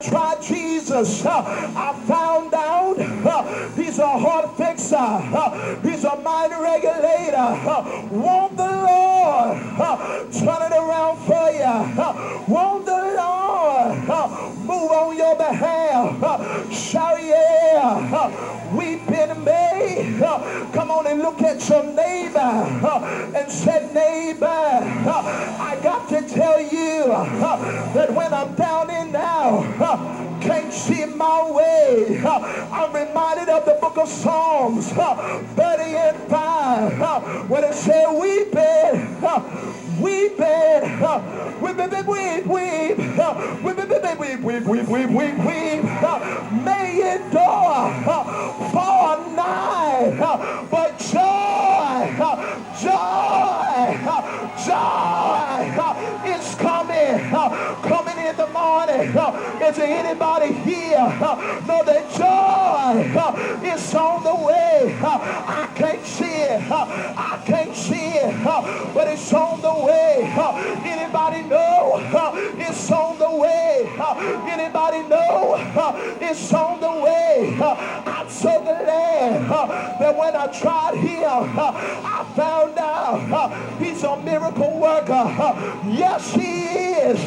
Try Jesus. I found out he's a heart fixer. He's a mind regulator. Want the Lord turn it around for you. Want the Lord move on your behalf. Shout yeah. We've been made. Come on and look at your neighbor and say, neighbor, I got to tell you that when I'm down and out, can't see my way, I'm reminded of the book of Psalms 30 and 5 when it said weep, may endure for a night, but joy is coming in the morning. Is there anybody here know that joy is on the way? I can't see it, but it's on the way. Anybody know it's on the way? Anybody know it's on the way? I'm so glad that when I tried him, I found out he's a miracle worker. Yes, he is.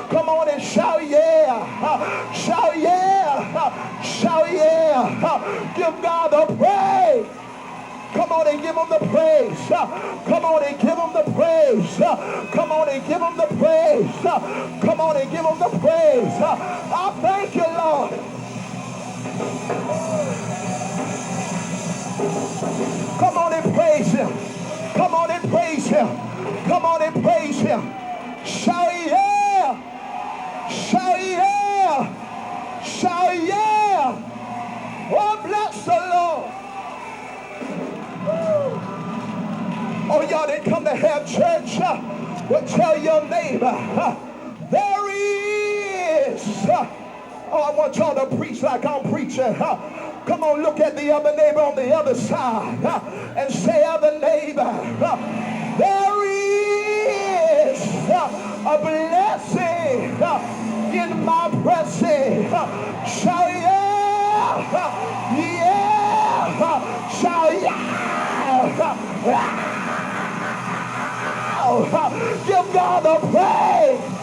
Come on and shout yeah. Shout yeah. Shout yeah. Give God the praise. Come on and give him the praise. Come on and give him the praise. Come on and give him the praise. Come on and give him the praise. I thank you, Lord. Come on and praise him. Come on and praise him. Come on and praise him. Shout yeah. Shout yeah. Shout yeah. Oh, bless the Lord. Oh, y'all didn't come to have church. Well, tell your neighbor, there he is. Oh, I want y'all to preach like I'm preaching. Come on, look at the other neighbor on the other side and say, other neighbor, there is a blessing in my pressing. Shout yeah, yeah, shout yeah. Give God the praise.